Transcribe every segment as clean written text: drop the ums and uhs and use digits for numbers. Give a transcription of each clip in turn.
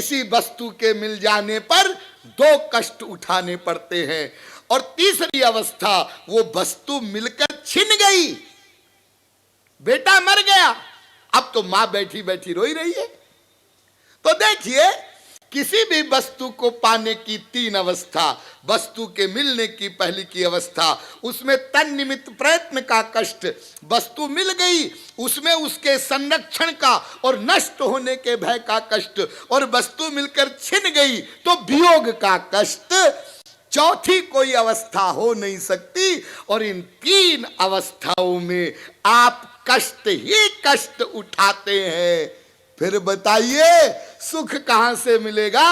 किसी वस्तु के मिल जाने पर दो कष्ट उठाने पड़ते हैं। और तीसरी अवस्था, वो वस्तु मिलकर छिन गई, बेटा मर गया, अब तो मां बैठी बैठी रोई रही है। तो देखिए, किसी भी वस्तु को पाने की तीन अवस्था, वस्तु के मिलने की पहली की अवस्था, उसमें तन निमित्त प्रयत्न का कष्ट, वस्तु मिल गई उसमें उसके संरक्षण का और नष्ट होने के भय का कष्ट, और वस्तु मिलकर छिन गई तो वियोग का कष्ट। चौथी कोई अवस्था हो नहीं सकती। और इन तीन अवस्थाओं में आप कष्ट ही कष्ट उठाते हैं, फिर बताइए सुख कहां से मिलेगा।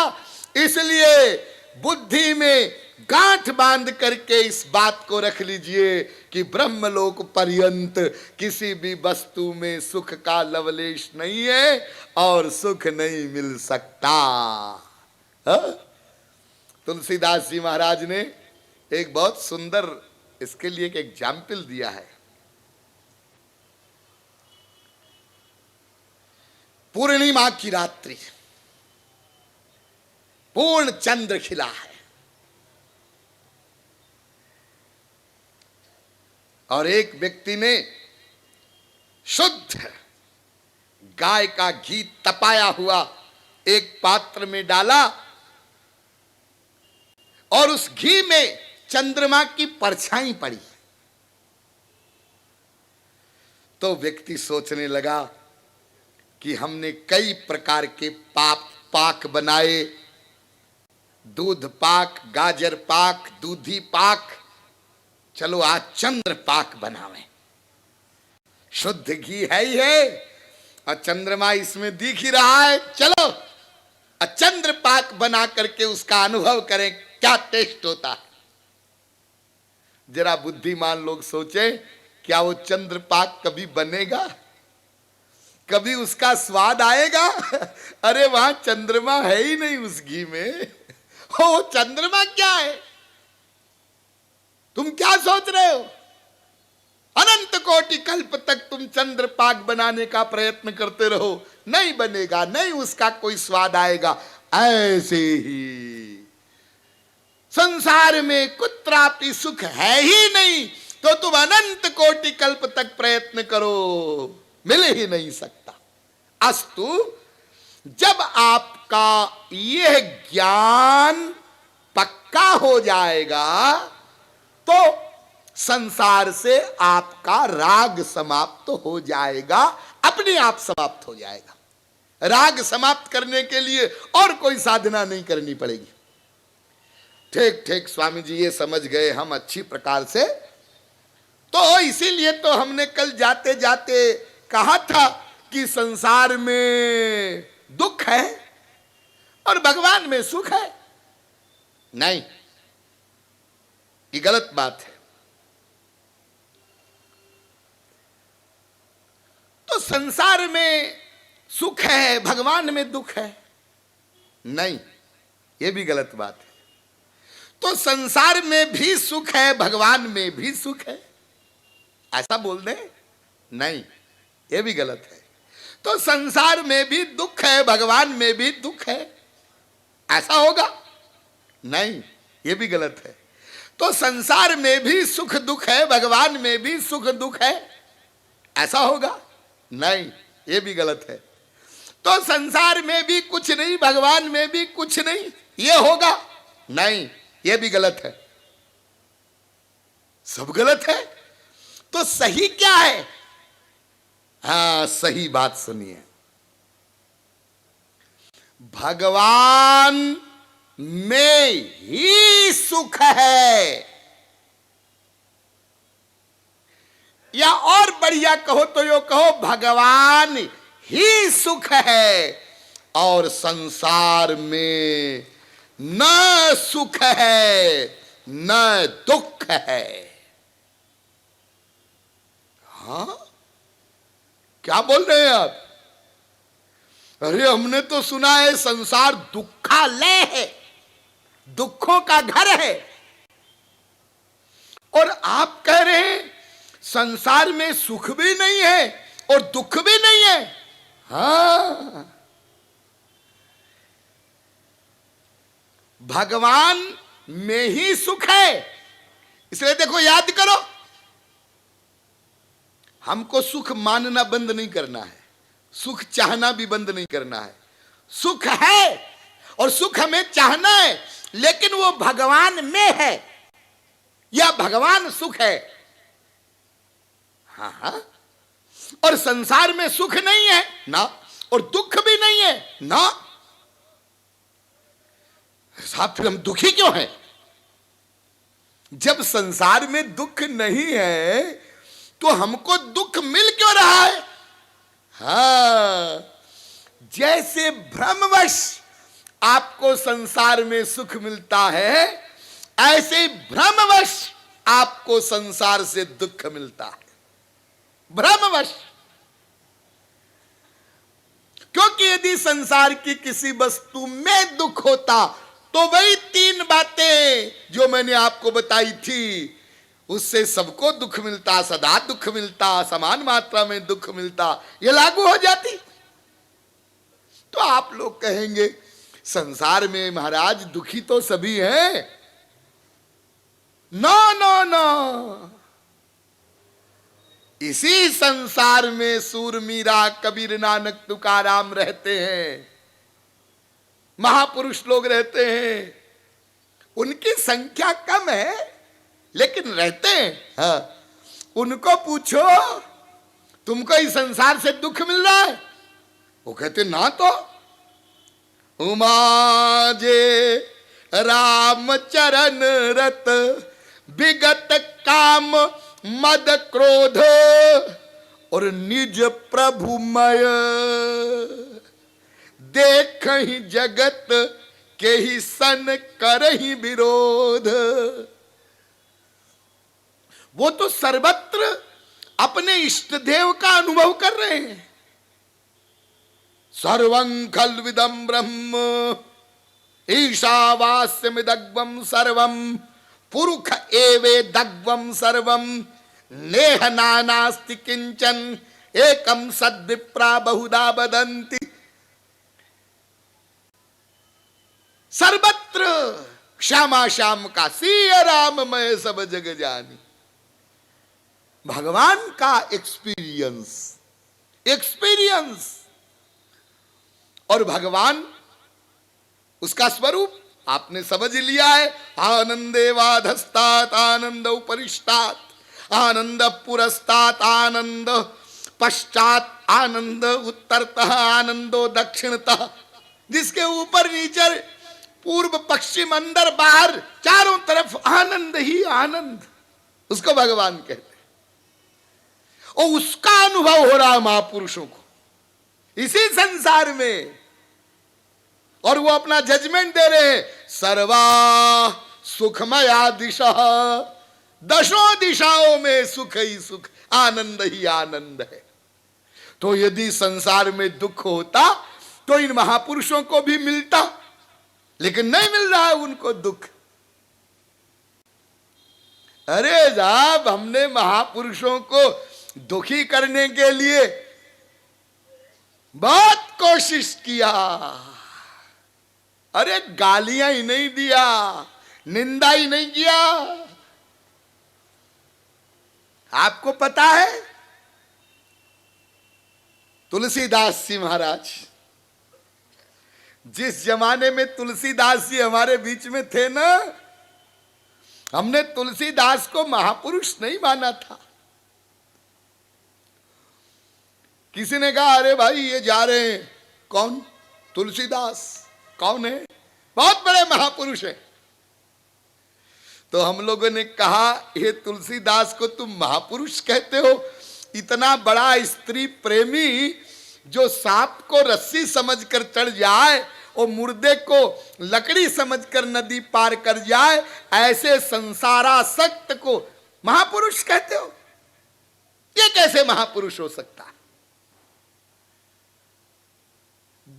इसलिए बुद्धि में गांठ बांध करके इस बात को रख लीजिए कि ब्रह्मलोक पर्यंत किसी भी वस्तु में सुख का लवलेश नहीं है और सुख नहीं मिल सकता। हा? तुलसीदास जी महाराज ने एक बहुत सुंदर इसके लिए एक एग्जाम्पल दिया है। पूर्णिमा की रात्रि, पूर्ण चंद्र खिला है और एक व्यक्ति ने शुद्ध गाय का घी तपाया हुआ एक पात्र में डाला और उस घी में चंद्रमा की परछाई पड़ी। तो व्यक्ति सोचने लगा कि हमने कई प्रकार के पाक बनाए, दूध पाक, गाजर पाक, दूधी पाक, चलो आज चंद्र पाक बनावें। शुद्ध घी है ही है और चंद्रमा इसमें दिख ही रहा है, चलो चंद्र पाक बना करके उसका अनुभव करें, क्या टेस्ट होता है। जरा बुद्धिमान लोग सोचे, क्या वो चंद्र पाक कभी बनेगा, कभी उसका स्वाद आएगा? अरे वहां चंद्रमा है ही नहीं उस घी में, हो चंद्रमा क्या है? तुम क्या सोच रहे हो? अनंत कोटि कल्प तक तुम चंद्र पाक बनाने का प्रयत्न करते रहो, नहीं बनेगा, नहीं उसका कोई स्वाद आएगा। ऐसे ही संसार में कुत्रापि सुख है ही नहीं, तो तुम अनंत कोटि कल्प तक प्रयत्न करो, मिल ही नहीं सकता। अस्तु, जब आपका यह ज्ञान पक्का हो जाएगा तो संसार से आपका राग समाप्त हो जाएगा, अपने आप समाप्त हो जाएगा। राग समाप्त करने के लिए और कोई साधना नहीं करनी पड़ेगी। ठीक ठीक स्वामी जी, ये समझ गए हम अच्छी प्रकार से। तो इसीलिए तो हमने कल जाते जाते कहा था कि संसार में दुख है और भगवान में सुख है। नहीं, ये गलत बात है। तो संसार में सुख है, भगवान में दुख है, नहीं, ये भी गलत बात है। तो संसार में भी सुख है, भगवान में भी सुख है, ऐसा बोल दें? नहीं, ये भी गलत है। तो संसार में भी दुख है, भगवान में भी दुख है, ऐसा होगा? नहीं, ये भी गलत है। तो संसार में भी सुख दुख है, भगवान में भी सुख दुख है, ऐसा होगा? नहीं, ये भी गलत है। तो संसार में भी कुछ नहीं, भगवान में भी कुछ नहीं, ये होगा? नहीं, ये भी गलत है। सब गलत है। तो सही क्या है? हाँ, सही बात सुनिए। भगवान में ही सुख है, या और बढ़िया कहो तो यो कहो, भगवान ही सुख है और संसार में न सुख है न दुख है। हाँ, क्या बोल रहे हैं आप? अरे हमने तो सुना है संसार दुखालय है, दुखों का घर है, और आप कह रहे हैं संसार में सुख भी नहीं है और दुख भी नहीं है। हाँ, भगवान में ही सुख है। इसलिए देखो, याद करो, हमको सुख मानना बंद नहीं करना है, सुख चाहना भी बंद नहीं करना है। सुख है और सुख हमें चाहना है, लेकिन वो भगवान में है या भगवान सुख है। हाँ, और संसार में सुख नहीं है ना, और दुख भी नहीं है ना। साहब फिर हम दुखी क्यों हैं? जब संसार में दुख नहीं है तो हमको दुख मिल क्यों रहा है? हाँ, जैसे भ्रमवश आपको संसार में सुख मिलता है, ऐसे ही भ्रमवश आपको संसार से दुख मिलता है। भ्रमवश। क्योंकि यदि संसार की किसी वस्तु में दुख होता तो वही तीन बातें जो मैंने आपको बताई थी, उससे सबको दुख मिलता, सदा दुख मिलता, समान मात्रा में दुख मिलता, ये लागू हो जाती। तो आप लोग कहेंगे संसार में महाराज दुखी तो सभी हैं। नो नो नो, इसी संसार में सूर, मीरा, कबीर, नानक, तुकाराम रहते हैं, महापुरुष लोग रहते हैं। उनकी संख्या कम है लेकिन रहते हैं। हाँ, उनको पूछो तुमको इस संसार से दुख मिल रहा है? वो कहते ना तो। उमा जे राम चरण रत, विगत काम मद क्रोध, और निज प्रभुमय, देख ही जगत के ही सन कर ही विरोध। वो तो सर्वत्र अपने इष्ट देव का अनुभव कर रहे हैं। सर्वं खल्विदं ब्रह्म ईशावास्यमिदग्वं सर्वं, पुरुष एवेदग्वं सर्वं, नेह नानास्ति किंचन, एकम सद्विप्रा बहुधा वदन्ति। सर्वत्र श्यामा श्याम का सिय राममय सब जग जानी। भगवान का एक्सपीरियंस, एक्सपीरियंस, और भगवान उसका स्वरूप आपने समझ लिया है। आनंदेवाधस्तात् आनंद उपरिष्टात्, आनंद पुरस्तात् आनंद पश्चात, आनंद उत्तरतः, आनंदो दक्षिणतः। जिसके ऊपर नीचे, पूर्व पश्चिम, अंदर बाहर, चारों तरफ आनंद ही आनंद, उसको भगवान कहते हैं। और उसका अनुभव हो रहा है महापुरुषों को इसी संसार में, और वो अपना जजमेंट दे रहे हैं। सर्वा सुखमया दिशा, दशों दिशाओं में सुख ही सुख, आनंद ही आनंद है। तो यदि संसार में दुख होता तो इन महापुरुषों को भी मिलता, लेकिन नहीं मिल रहा है उनको दुख। अरे साहब, हमने महापुरुषों को दुखी करने के लिए बहुत कोशिश किया। अरे गालियां ही नहीं दिया, निंदा ही नहीं किया। आपको पता है तुलसीदास जी महाराज, जिस जमाने में तुलसीदास जी हमारे बीच में थे ना, हमने तुलसीदास को महापुरुष नहीं माना था। किसी ने कहा अरे भाई ये जा रहे हैं, कौन? तुलसीदास। कौन है? बहुत बड़े महापुरुष है। तो हम लोगों ने कहा ये तुलसीदास को तुम महापुरुष कहते हो? इतना बड़ा स्त्री प्रेमी जो सांप को रस्सी समझकर चढ़ जाए और मुर्दे को लकड़ी समझकर नदी पार कर जाए, ऐसे संसारासक्त को महापुरुष कहते हो? ये कैसे महापुरुष हो सकता है?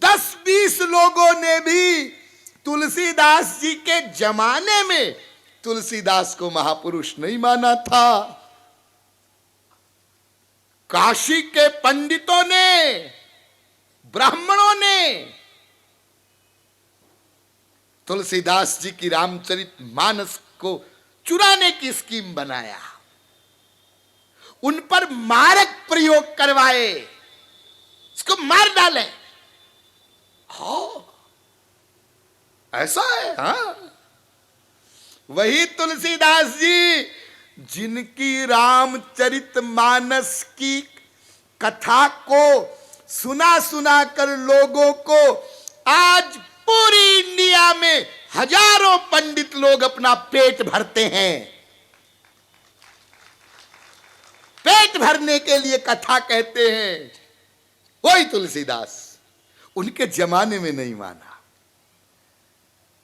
10-20 लोगों ने भी तुलसीदास जी के जमाने में तुलसीदास को महापुरुष नहीं माना था। काशी के पंडितों ने, ब्राह्मणों ने तुलसीदास जी की रामचरितमानस को चुराने की स्कीम बनाया, उन पर मारक प्रयोग करवाए, इसको मार डालें। हाँ ऐसा है। हाँ वही तुलसीदास जी जिनकी रामचरितमानस की कथा को सुना सुना कर लोगों को आज पूरी इंडिया में हजारों पंडित लोग अपना पेट भरते हैं। पेट भरने के लिए कथा कहते हैं, वही तुलसीदास। उनके जमाने में नहीं माना,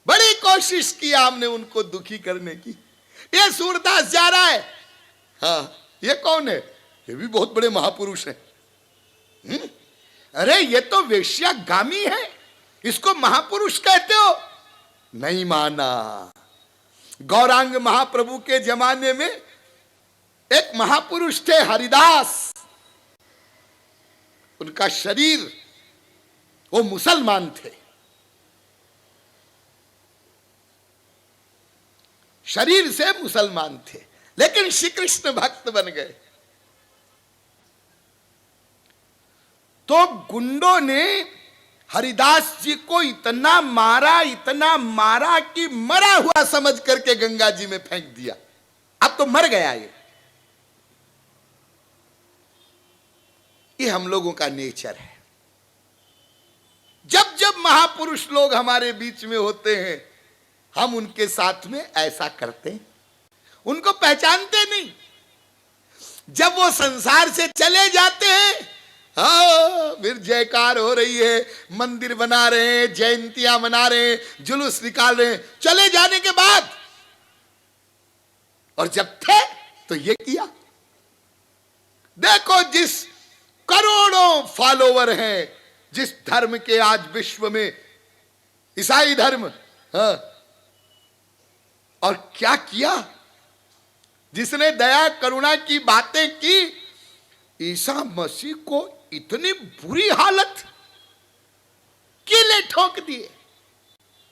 बड़ी कोशिश की हमने उनको दुखी करने की। ये सूरदास जा रहा है, हाँ ये कौन है? ये भी बहुत बड़े महापुरुष हैं। अरे ये तो वेश्यागामी है, इसको महापुरुष कहते हो? नहीं माना। गौरांग महाप्रभु के जमाने में एक महापुरुष थे हरिदास, उनका शरीर, वो मुसलमान थे, शरीर से मुसलमान थे, लेकिन श्री कृष्ण भक्त बन गए। तो गुंडों ने हरिदास जी को इतना मारा कि मरा हुआ समझ करके गंगा जी में फेंक दिया। अब तो मर गया ये हम लोगों का नेचर है। जब जब महापुरुष लोग हमारे बीच में होते हैं, हम उनके साथ में ऐसा करते हैं, उनको पहचानते नहीं। जब वो संसार से चले जाते हैं, हाँ फिर जयकार हो रही है, मंदिर बना रहे हैं, जयंतियां मना रहे हैं, जुलूस निकाल रहे हैं, चले जाने के बाद। और जब थे तो ये किया। देखो जिस करोड़ों फॉलोवर हैं, जिस धर्म के आज विश्व में, ईसाई धर्म, हाँ, और क्या किया? जिसने दया करुणा की बातें की, ईसा मसीह को इतनी बुरी हालत, कीले ठोक दिए,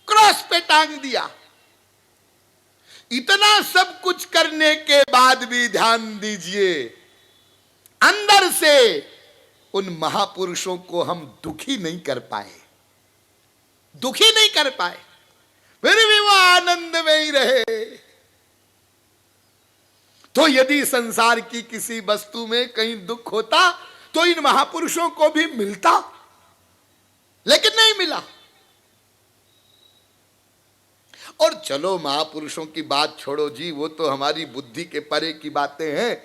क्रॉस पे टांग दिया। इतना सब कुछ करने के बाद भी ध्यान दीजिए, अंदर से उन महापुरुषों को हम दुखी नहीं कर पाए, दुखी नहीं कर पाए, फिर भी वो आनंद में ही रहे। तो यदि संसार की किसी वस्तु में कहीं दुख होता तो इन महापुरुषों को भी मिलता, लेकिन नहीं मिला। और चलो महापुरुषों की बात छोड़ो जी, वो तो हमारी बुद्धि के परे की बातें हैं,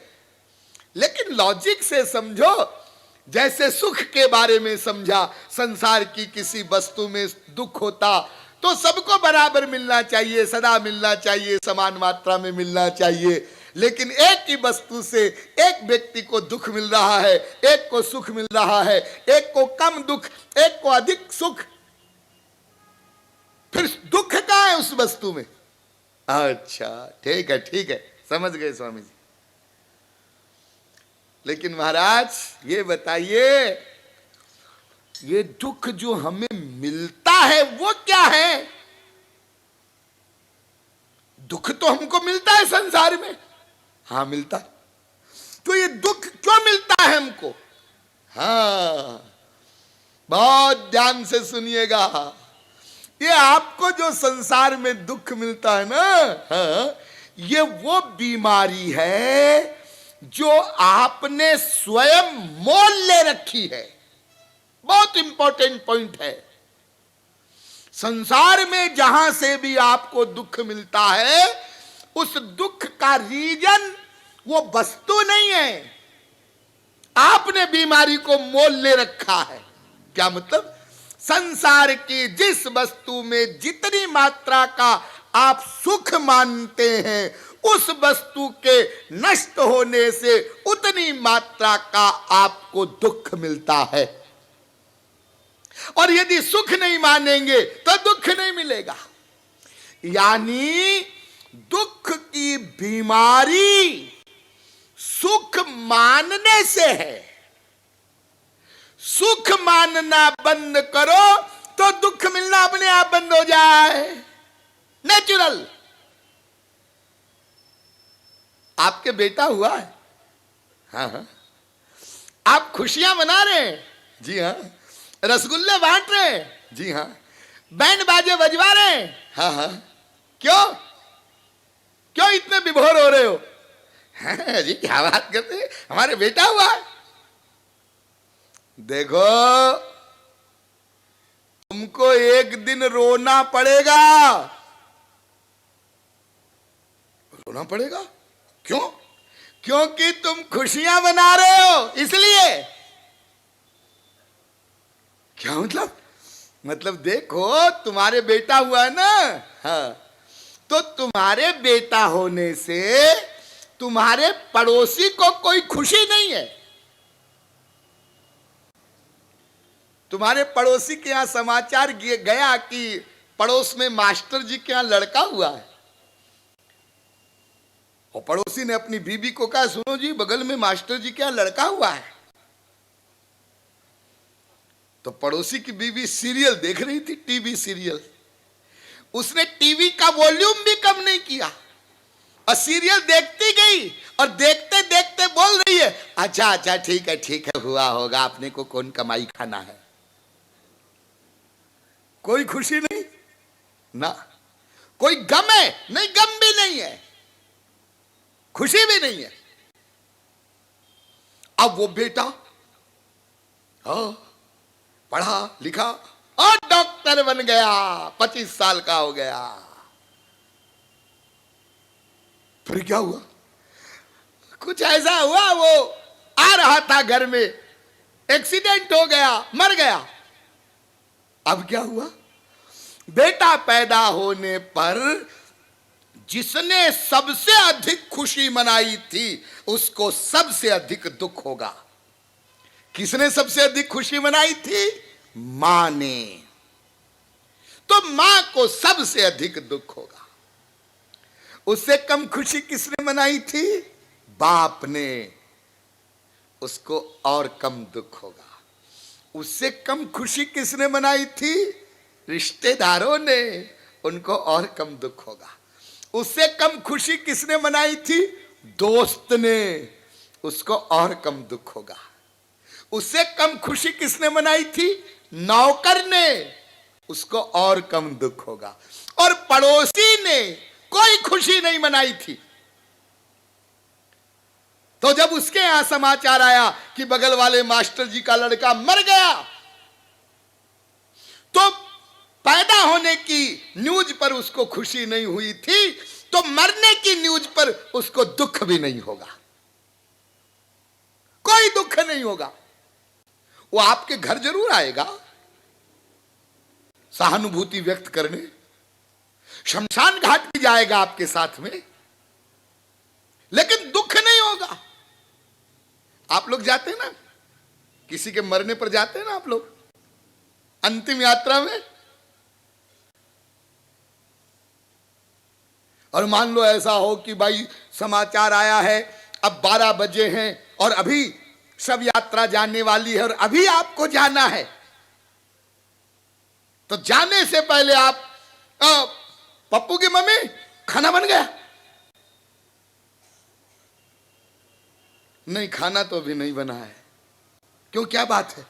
लेकिन लॉजिक से समझो। जैसे सुख के बारे में समझा, संसार की किसी वस्तु में दुख होता तो सबको बराबर मिलना चाहिए, सदा मिलना चाहिए, समान मात्रा में मिलना चाहिए। लेकिन एक ही वस्तु से एक व्यक्ति को दुख मिल रहा है, एक को सुख मिल रहा है, एक को कम दुख, एक को अधिक सुख, फिर दुख कहां है उस वस्तु में? अच्छा ठीक है, समझ गए स्वामी जी। लेकिन महाराज ये बताइए, ये दुख जो हमें मिलता है वो क्या है? दुख तो हमको मिलता है संसार में, हाँ मिलता है। तो ये दुख क्यों मिलता है हमको? हाँ बहुत ध्यान से सुनिएगा, ये आपको जो संसार में दुख मिलता है ना, हाँ, ये वो बीमारी है जो आपने स्वयं मोल ले रखी है। बहुत इंपॉर्टेंट पॉइंट है। संसार में जहां से भी आपको दुख मिलता है, उस दुख का रीजन वो वस्तु नहीं है, आपने बीमारी को मोल ले रखा है। क्या मतलब? संसार की जिस वस्तु में जितनी मात्रा का आप सुख मानते हैं, उस वस्तु के नष्ट होने से उतनी मात्रा का आपको दुख मिलता है। और यदि सुख नहीं मानेंगे तो दुख नहीं मिलेगा। यानी दुख की बीमारी सुख मानने से है। सुख मानना बंद करो तो दुख मिलना अपने आप बंद हो जाए। नेचुरल। आपके बेटा हुआ है, हाँ हाँ, आप खुशियां मना रहे हैं, जी हाँ, रसगुल्ले बांट रहे हैं, जी हाँ, बैंड बाजे बजवा रहे हैं, हाँ हाँ, क्यों क्यों इतने विभोर हो रहे हो? हाँ जी, क्या बात करते हैं, हमारे बेटा हुआ है। देखो, तुमको एक दिन रोना पड़ेगा, रोना पड़ेगा। क्यों? क्योंकि तुम खुशियां मना रहे हो, इसलिए। क्या मतलब? मतलब देखो, तुम्हारे बेटा हुआ है ना, हाँ, तो तुम्हारे बेटा होने से तुम्हारे पड़ोसी को कोई खुशी नहीं है। तुम्हारे पड़ोसी के यहां समाचार गया कि पड़ोस में मास्टर जी के यहां लड़का हुआ है, और पड़ोसी ने अपनी बीबी को कहा, सुनो जी, बगल में मास्टर जी के यहां लड़का हुआ है। तो पड़ोसी की बीबी सीरियल देख रही थी, टीवी सीरियल, उसने टीवी का वॉल्यूम भी कम नहीं किया और सीरियल देखती गई, और देखते देखते बोल रही है, अच्छा अच्छा, ठीक है, हुआ होगा, आपने को कौन कमाई खाना है। कोई खुशी नहीं ना, कोई गम है नहीं, गम भी नहीं है, खुशी भी नहीं है। अब वो बेटा पढ़ा लिखा और डॉक्टर बन गया, 25 साल का हो गया। फिर क्या हुआ? कुछ ऐसा हुआ, वो आ रहा था घर में, एक्सीडेंट हो गया, मर गया। अब क्या हुआ? बेटा पैदा होने पर जिसने सबसे अधिक खुशी मनाई थी, उसको सबसे अधिक दुख होगा। किसने सबसे अधिक खुशी मनाई थी? मां ने। तो मां को सबसे अधिक दुख होगा। उससे कम खुशी किसने मनाई थी? बाप ने, उसको और कम दुख होगा। उससे कम खुशी किसने मनाई थी? रिश्तेदारों ने, उनको और कम दुख होगा। उससे कम खुशी किसने मनाई थी? दोस्त ने, उसको और कम दुख होगा। उससे कम खुशी किसने मनाई थी? नौकर ने, उसको और कम दुख होगा। और पड़ोसी ने कोई खुशी नहीं मनाई थी। तो जब उसके यहां समाचार आया कि बगल वाले मास्टर जी का लड़का मर गया, तो पैदा होने की न्यूज पर उसको खुशी नहीं हुई थी, तो मरने की न्यूज पर उसको दुख भी नहीं होगा, कोई दुख नहीं होगा। वो आपके घर जरूर आएगा सहानुभूति व्यक्त करने, शमशान घाट भी जाएगा आपके साथ में, लेकिन दुख नहीं होगा। आप लोग जाते हैं ना, किसी के मरने पर जाते हैं ना आप लोग, अंतिम यात्रा में, और मान लो ऐसा हो कि भाई समाचार आया है, अब 12 बजे हैं और अभी सब यात्रा जाने वाली है और अभी आपको जाना है, तो जाने से पहले आप, पप्पू की मम्मी खाना बन गया? नहीं, खाना तो अभी नहीं बना है। क्यों, क्या बात है?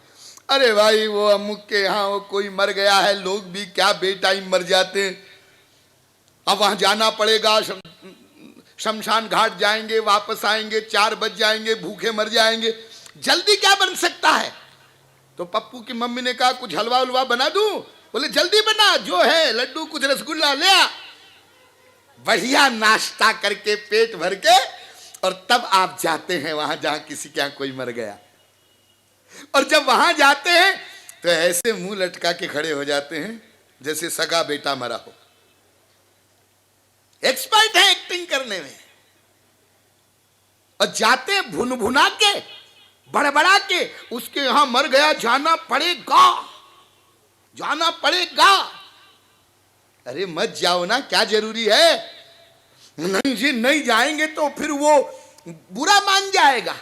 अरे भाई, वो अमुक के यहां वो कोई मर गया है, लोग भी क्या बेटाइम मर जाते हैं, अब वहां जाना पड़ेगा, शमशान घाट जाएंगे, वापस आएंगे, 4 बज जाएंगे, भूखे मर जाएंगे, जल्दी क्या बन सकता है? तो पप्पू की मम्मी ने कहा, कुछ हलवा उलवा बना दूं? बोले जल्दी बना, जो है लड्डू कुछ रसगुल्ला ले आ। बढ़िया नाश्ता करके पेट भर के, और तब आप जाते हैं वहां जहां किसी के यहां कोई मर गया। और जब वहां जाते हैं तो ऐसे मुंह लटका के खड़े हो जाते हैं जैसे सगा बेटा मरा हो। एक्सपर्ट है एक्टिंग करने में, और जाते भुन भुना के, बड़बड़ा के, उसके यहां मर गया, जाना पड़ेगा, जाना पड़ेगा। अरे मत जाओ ना, क्या जरूरी है? नहीं जी, नहीं जाएंगे तो फिर वो बुरा मान जाएगा।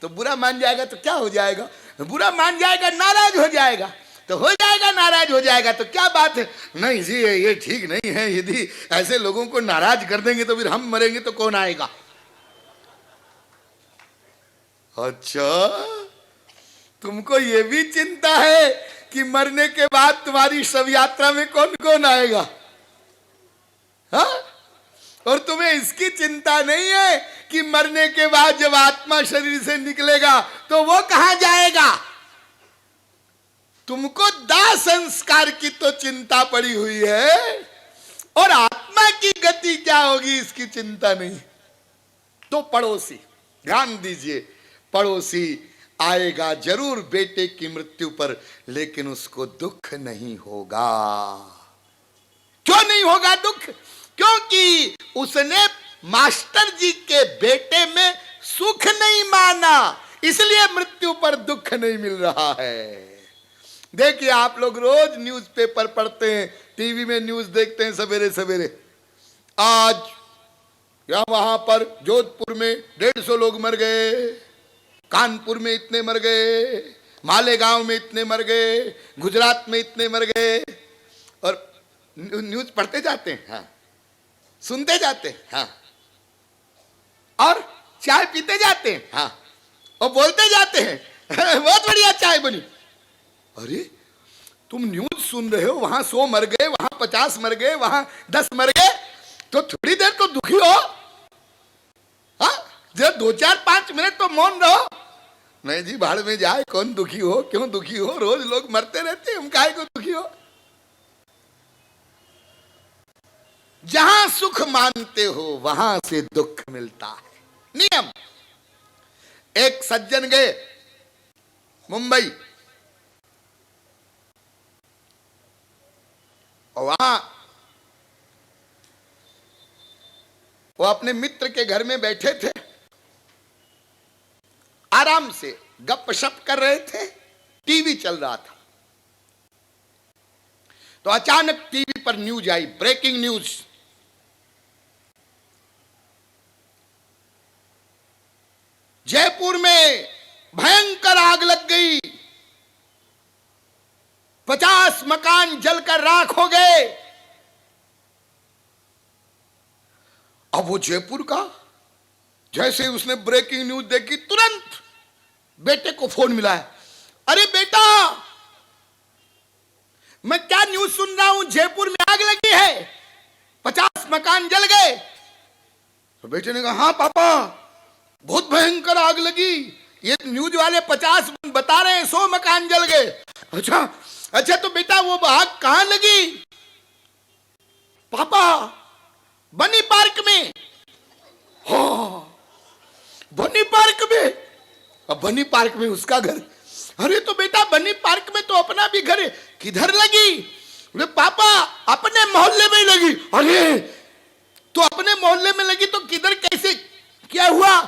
तो बुरा मान जाएगा तो क्या हो जाएगा? बुरा मान जाएगा, नाराज हो जाएगा। तो हो जाएगा, नाराज हो जाएगा तो क्या बात है। नहीं जी ये ठीक नहीं है, यदि ऐसे लोगों को नाराज कर देंगे तो फिर हम मरेंगे तो कौन आएगा। अच्छा, तुमको ये भी चिंता है कि मरने के बाद तुम्हारी शव यात्रा में कौन कौन आएगा, हा? और तुम्हें इसकी चिंता नहीं है कि मरने के बाद जब आत्मा शरीर से निकलेगा तो वो कहां जाएगा। तुमको दाह संस्कार की तो चिंता पड़ी हुई है और आत्मा की गति क्या होगी इसकी चिंता नहीं। तो पड़ोसी, ध्यान दीजिए, पड़ोसी आएगा जरूर बेटे की मृत्यु पर, लेकिन उसको दुख नहीं होगा। क्यों नहीं होगा दुख? क्योंकि उसने मास्टर जी के बेटे में सुख नहीं माना, इसलिए मृत्यु पर दुख नहीं मिल रहा है। देखिए आप लोग रोज न्यूज़पेपर पढ़ते हैं, टीवी में न्यूज़ देखते हैं सवेरे सवेरे, आज या वहां पर जोधपुर में 150 लोग मर गए, कानपुर में इतने मर गए, मालेगांव में इतने मर गए, गुजरात में इतने मर गए, और न्यूज़ पढ़ते जाते हैं, हाँ, सुनते जाते हैं, हाँ, और चाय पीते जाते हैं, हाँ, और बोलते जाते हैं बहुत बढ़िया चाय बनी। अरे तुम न्यूज़ सुन रहे हो, वहां 100 मर गए, वहां 50 मर गए, वहां 10 मर गए, तो थोड़ी देर तो दुखी हो, हाँ, जब 2-4-5 मिनट तो मौन रहो। नहीं जी भाड़ में जाए, कौन दुखी हो, क्यों दुखी हो, रोज लोग मरते रहते हैं, हम काहे को दुखी हो। जहां सुख मानते हो वहां से दुख मिलता है। नियम, एक सज्जन गए मुंबई, और वहां वो अपने मित्र के घर में बैठे थे, आराम से गपशप कर रहे थे, टीवी चल रहा था। तो अचानक टीवी पर न्यूज आई, ब्रेकिंग न्यूज, जयपुर में भयंकर आग लग गई, 50 मकान जलकर राख हो गए। अब वो जयपुर का, जैसे उसने ब्रेकिंग न्यूज देखी तुरंत बेटे को फोन मिलाया, अरे बेटा मैं क्या न्यूज सुन रहा हूं, जयपुर में आग लगी है, 50 मकान जल गए। तो बेटे ने कहा हाँ पापा बहुत भयंकर आग लगी, ये न्यूज वाले 50 बता रहे हैं 100 मकान जल गए। अच्छा अच्छा तो बेटा वो आग कहां लगी? पापा बनी पार्क में। हाँ बनी पार्क में, अब बनी पार्क में उसका घर। अरे तो बेटा बनी पार्क में तो अपना भी घर है, किधर लगी? बोले पापा अपने मोहल्ले में लगी। अरे तो अपने मोहल्ले में लगी तो किधर कैसे क्या हुआ?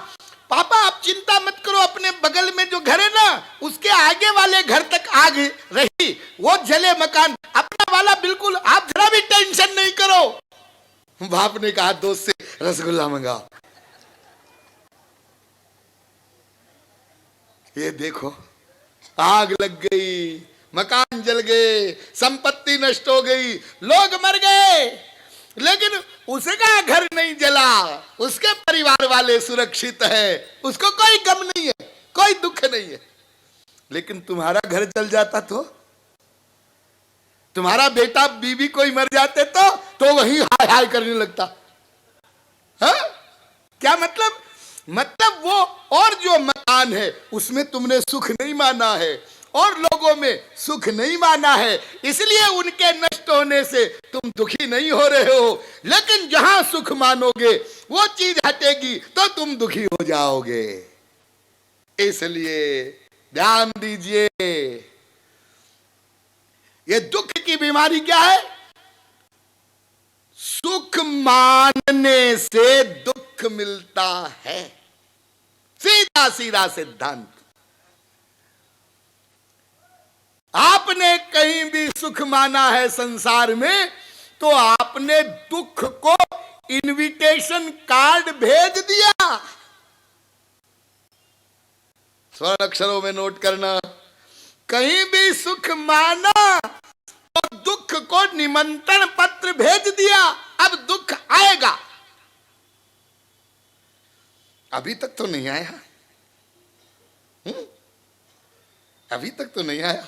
पापा आप चिंता मत करो, अपने बगल में जो घर है ना उसके आगे वाले घर तक आग रही, वो जले मकान, अपना वाला बिल्कुल, आप जरा भी टेंशन नहीं करो। बाप ने कहा दोस्त से रसगुल्ला मंगाओ। ये देखो आग लग गई, मकान जल गए, संपत्ति नष्ट हो गई, लोग मर गए, लेकिन उसका घर नहीं जला, उसके परिवार वाले सुरक्षित है, उसको कोई गम नहीं है, कोई दुख नहीं है। लेकिन तुम्हारा घर जल जाता तो, तुम्हारा बेटा बीवी कोई मर जाते तो वही हाय हाय करने लगता। हाँ? क्या मतलब? मतलब वो और जो मकान है उसमें तुमने सुख नहीं माना है और लोगों में सुख नहीं माना है, इसलिए उनके नष्ट होने से तुम दुखी नहीं हो रहे हो। लेकिन जहां सुख मानोगे वो चीज हटेगी तो तुम दुखी हो जाओगे। इसलिए ध्यान दीजिए, ये दुख की बीमारी क्या है? सुख मानने से दुख मिलता है, सीधा सीधा सिद्धांत। आपने कहीं भी सुख माना है संसार में तो आपने दुख को इनविटेशन कार्ड भेज दिया। स्वर्ण अक्षरों में नोट करना, कहीं भी सुख माना और दुख को निमंत्रण पत्र भेज दिया, अब दुख आएगा। अभी तक तो नहीं आया। अभी तक तो नहीं आया।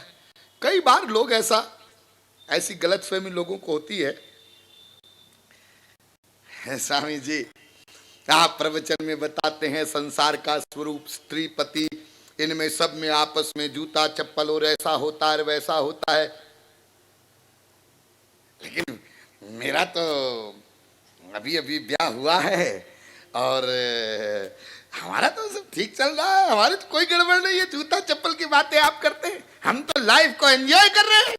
कई बार लोग ऐसी गलतफहमी लोगों को होती है। स्वामी जी आप प्रवचन में बताते हैं संसार का स्वरूप स्त्री पति, इनमें सब में आपस में जूता चप्पल और ऐसा होता है वैसा होता है, लेकिन मेरा तो अभी अभी ब्याह हुआ है और हमारा तो सब ठीक चल रहा है, हमारी तो कोई गड़बड़ नहीं है। जूता चप्पल की बातें आप करते हैं, हम तो लाइफ को एंजॉय कर रहे हैं।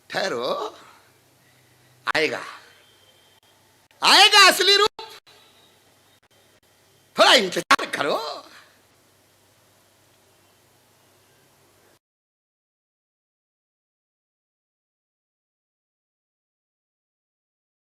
ठहरो, आएगा आएगा असली रूप, थोड़ा इंतजार करो।